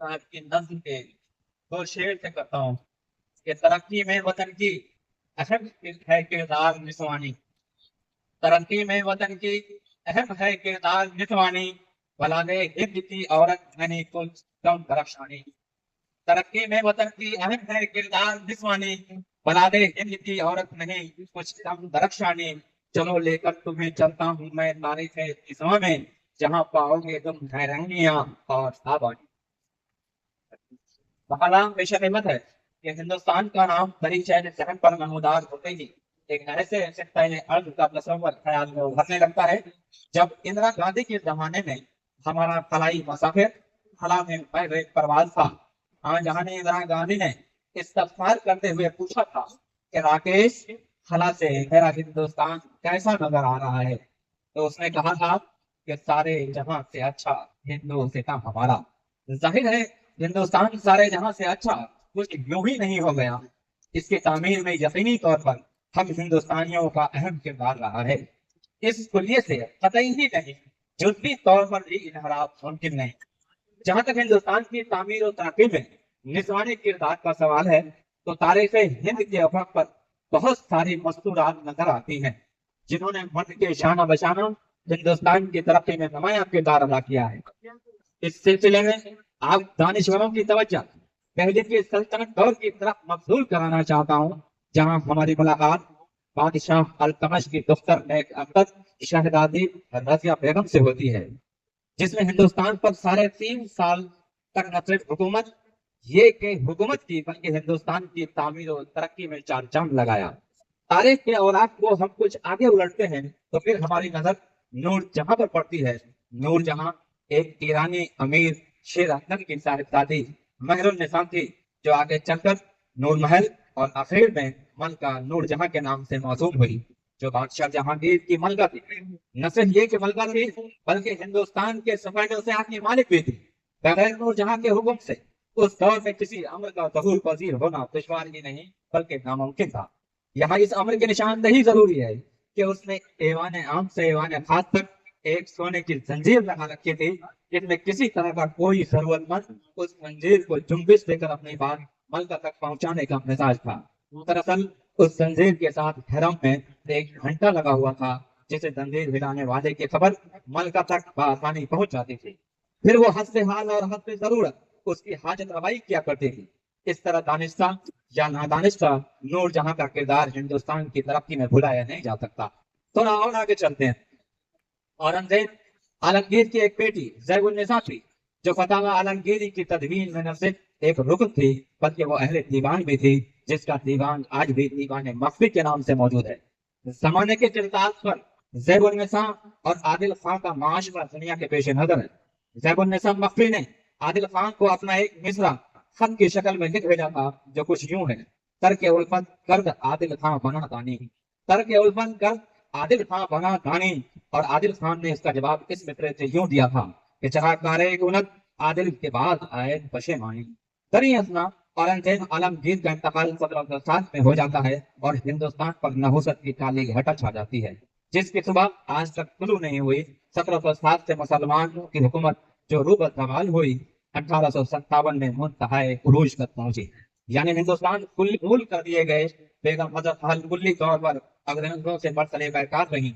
साहब की नज्म के दो शेर से करता हूँ कि तरक्की में वतन की अहम है किरदार निस्वानी। तरक्की में वतन की अहम है किरदार निस्वानी। भला दे हिंद की औरत नहीं कुछ कम दरफ्शानी। तरक्की में वतन की अहम है किरदार निस्वानी। भला दे हिंद की औरत नहीं कुछ कम दरफ्शानी। चलो लेकर तुम्हें चलता हूँ मैं तारीख है इस्लाम में, जहाँ पाओगे तुम हैरानियां और साबानी। बहला पेशा हिम्मत है कि हिंदुस्तान का नाम बड़ी शहर जहन पर नमूदार होते ही एक ऐसे सिख्ताए अर्ज का तस्वर ख्याल में उभरने लगता है जब इंदिरा गांधी के जमाने में हमारा फलाई मुसाफिर फला में पहले परवाज था। हाँ, जहां इंदिरा गांधी ने इस्तफसार करते हुए पूछा था कि राकेश, फला से मेरा हिंदुस्तान कैसा नजर आ रहा है, तो उसने कहा था कि सारे जहां से अच्छा हिंदुस्तान हमारा। जाहिर है हिंदुस्तान सारे जहां से अच्छा कुछ यूं ही नहीं हो गया। इसकी तामीर में यकीनी तौर पर हम हिंदुस्तानियों का अहम किरदार रहा है। इस कुल्लियत से कतई ही नहीं, जुज़वी तौर पर भी इनहराफ मुमकिन नहीं। जहां तक हिंदुस्तान की तामीर और तरक्की में निस्वानी किरदार का सवाल है, तो तारीख हिंद के अफक पर बहुत सारी मस्तूरात नजर आती हैं जिन्होंने मुल्क के शाना बशाना हिंदुस्तान की तरक्की में नुमाया किरदार अदा किया है। इस सिलसिले में आप दानिश्वरों की तवज्जो पहले के सल्तनत दौर की तरफ मबसूल कराना चाहता हूँ, जहाँ हमारी मुलाकात बादशाह अल्तमश की दुख्तर नेक अख्तर शहजादी रजिया बेगम से होती है, जिसने हिंदुस्तान पर साढ़े 3 साल तक न सिर्फ हुकूमत ये कि हुकूमत की बल्कि हिंदुस्तान की तामीर और तरक्की में चार चांद लगाया। तारीख के औरात को हम कुछ आगे उलटते हैं तो फिर हमारी नजर नूर जहां पर पड़ती है। नूर जहां एक ईरानी अमीर शेर अख्तर की साहिबजादी महरुन्निसा थी, जो आगे चलकर नूर महल और आखिर में मलका नूर जहां के नाम से मौसूम हुई, जो बादशाह जहांगीर की मलका थी। न सिर्फ ये कि मलका थी, बल्कि हिंदुस्तान के सफाइयों से आकी मालिक भी थी। बगैर नूर जहां के हुक्म से उस दौर में किसी अमर का ज़हूर पजीर होना दुश्वार ही नहीं बल्कि नामुमकिन था। यहाँ इस अमर की निशानदही जरूरी है कि उसने ऐवान आम से ऐवान खास तक एक सोने की जंजीर लगा रखी थी, जिसमें किसी तरह का कोई जरूरतमंद उस जंजीर को जुम्बिश देकर अपनी बात मलका तक पहुंचाने का मिजाज था। दरअसल उस जंजीर के साथ हरम में एक घंटा लगा हुआ था, जिसे जंजीर हिलाने वाले की खबर मलका तक बआसानी पहुंच जाती थी। फिर वो हद से हाल और हद से जरूरत उसकी हाजत रवाई किया करती थी। इस तरह दानिस्ता या नादानिस्ता नूर जहां का किरदार हिंदुस्तान की तरक्की में भुलाया नहीं जा सकता। थोड़ा और आगे चलते हैं। औरंगजेब आलमगीर की एक बेटी जैबुन्निसा थी, जो फतावा आलमगीरी की तदवीन में न सिर्फ एक रुकन थी बल्कि वो अहले दीवान भी थी, जिसका दीवान आज भी दीवान मखफी के नाम से मौजूद है। जमाने के चिरताज पर जैबुन्निसा और आदिल खां का माशरा दुनिया के पेश नजर है। जैबुन्निसा मखफी ने आदिल खान को अपना एक मिसरा खत की शक्ल में लिख भेजा था, जो कुछ यूं है: तरके उल्फत कर्द आदिल खां बना दानी। तरके उल्फत कर्द आदिल खां बना दानी। और आदिल खान ने इसका जवाब इस मिसरे से यूं दिया था कि चराकारे गुनत आदिल के बाद आए पशेमानी। दरी असना औरंगजेब आलमगीर का इंतकाल 1707 में हो जाता है और हिंदुस्तान पर नहुसत की काली घटा छा जाती है, जिसकी सुबह आज तक तुलू नहीं हुई। 1707 से मुसलमानों की हुकूमत जो रूबत जवाल हुई, 1857 में मुंतहाए उरूज तक पहुंची, यानी हिंदुस्तान कुल भूल कर दिए गए। बेगम हजरत महल कुल्ली तौर पर अंग्रेजों से बरसरे बैकार रही।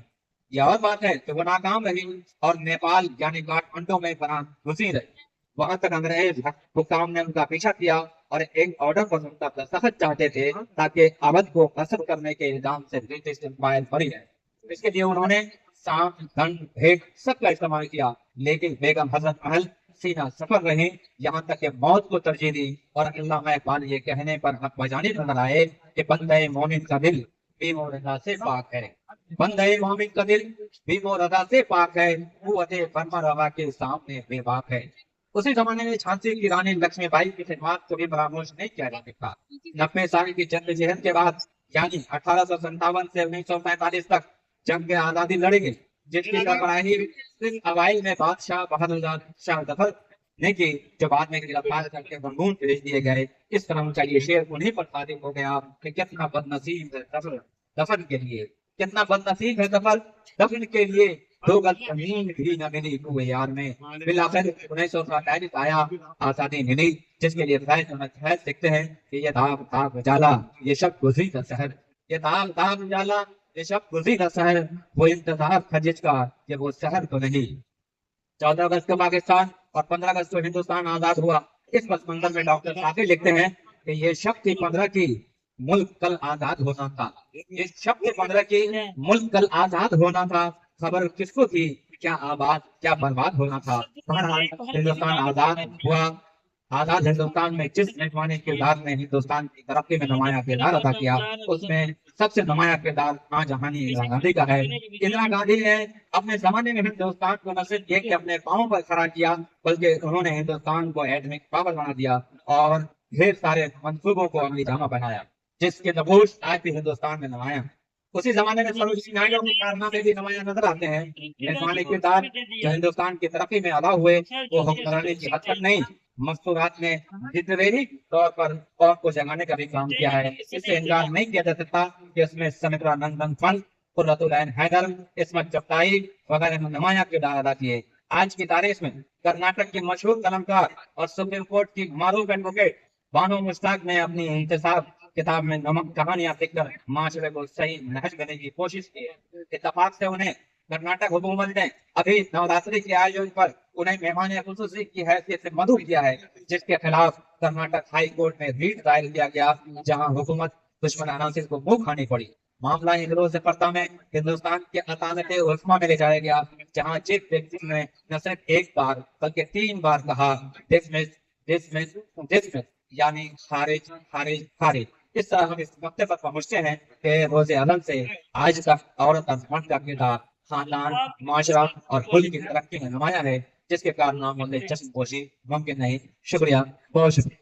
यह और बात है कि वो नाकाम रही और नेपाल यानी काठमांडू में बना घुसी रही। वहां तक अंग्रेज हुकाम ने उनका पीछा किया और एक ऑर्डर पर उनका दस्तखत चाहते थे, ताकि अवध को कसब करने के इल्जाम से ब्रिटिश एम्पायर बरी है। इसके लिए उन्होंने सांप धन भेंट सबका इस्तेमाल किया, लेकिन बेगम हजरत महल सीना सफर रहे, यहाँ तक कि मौत को तरजीह दी। और अल्लाह इकबाल ये कहने पर हक बजाने नजर आए कि बंदे मोमिन का दिल बीमो रजा से पाक है। बंदे मोमिन का दिल बीमो रजा से पाक है, कुव्वते फरमा रवा के सामने बेबाक है। उसी जमाने में झांसी की रानी लक्ष्मीबाई की खिदमत को भी फरामोश नहीं किया जा सकता। 90 साल की जद्दोजहद के बाद यानी 1857 से 1945 तक जंग आजादी लड़ी गई, जिसकी सरबराही सिंध अवाइल में बादशाह बहादुर शाह जफर ने की, जो बाद में गिरफ्तार करके रंगून भेज दिए गए। इस तरह उनका ये शेर उन्हीं पर साबित हो गया कि कितना बदनसीब है जफर दफन के लिए, कितना बदनसीब है जफर दफन के लिए। دو گز زمین بھی نہ ملی کوئے یار میں، بالآخر 1947 آیا، آزادی ملی، جس کے لیے خیر سیکھتے ہیں کہ یہ داغ داغ اجالا، یہ شب گزری کا شہر، یہ داغ داغ اجالا، یہ شب گزری کا شہر، وہ انتظار تھا جس کا کہ وہ شہر تو نہیں۔ 14 اگست کو پاکستان اور 15 اگست کو ہندوستان آزاد ہوا۔ اس پس منظر میں ڈاکٹر ثاقب لکھتے ہیں کہ یہ شب تھی 15 کی، ملک کل آزاد ہونا تھا۔ یہ شب تھی 15 کی، ملک کل آزاد ہونا تھا، خبر کس کو تھی کیا آباد کیا برباد ہونا تھا۔ بہرحال ہندوستان آزاد ہوا۔ آزاد ہندوستان میں جس نجوانی کردار نے ہندوستان کی ترقی میں نمایاں کردار ادا کیا، اس میں سب سے نمایاں کردار ماں جہانی اندرا گاندھی کا ہے۔ اندرا گاندھی نے اپنے زمانے میں ہندوستان کو نہ صرف یہ کہ اپنے پاؤں پر کھڑا کیا، بلکہ انہوں نے ہندوستان کو ایٹمک پاور بنا دیا اور ڈھیر سارے منصوبوں کو عملی جامہ بنایا، جس کے نقوش آج بھی ہندوستان میں نمایاں۔ اسی زمانے میں سروجنی نائیڈو کے کارنامے بھی نمایاں نظر آتے ہیں۔ نجوانی کردار جو ہندوستان کی ترقی میں ادا ہوئے، وہ حکمرانی کی حد تک نہیں، مقصورات نے لٹریری طور پر قوم کو جگانے کا بھی کام کیا ہے۔ اس سے انکار نہیں کیا جا سکتا کہ اس میں سمترا نندن فن، قرۃ العین حیدر، عصمت چغتائی وغیرہ نے نمایاں کردار ادا کیے۔ آج کی تاریخ میں کرناٹک کی مشہور قلمکار اور سپریم کورٹ کی معروف ایڈوکیٹ بانو مشتاق نے اپنی انتصاب کتاب میں نمک کہانیاں لکھ کر معاشرے کو صحیح نہج دینے کی کوشش کی ہے۔ اتفاق سے انہیں کرناٹک حکومت نے ابھی نوراتری کے آیوجن پر انہیں مہمان خصوصی کی حیثیت سے مدعو کیا ہے، جس کے خلاف کرناٹک ہائی کورٹ میں ریٹ دائر کیا گیا، جہاں حکومت دشمن عناصر کو منہ کھانی پڑی۔ معاملہ ہندوز پرتا میں ہندوستان کے عدالت عظمیٰ میں لے جایا گیا، جہاں چیف جسٹس نے نہ صرف ایک بار بلکہ 3 بار کہا ڈسمس ڈسمس ڈسمس، یعنی خارج خارج خارج۔ اس طرح ہم اس نقطے پر پہنچتے ہیں کہ روز علم سے آج تک عورت اور مرد کا کردار خاندان، معاشرہ اور ملک کی ترقی میں نمایاں ہے، جس کے کارناموں سے چشم پوشی ممکن نہیں۔ شکریہ، بہت شکریہ۔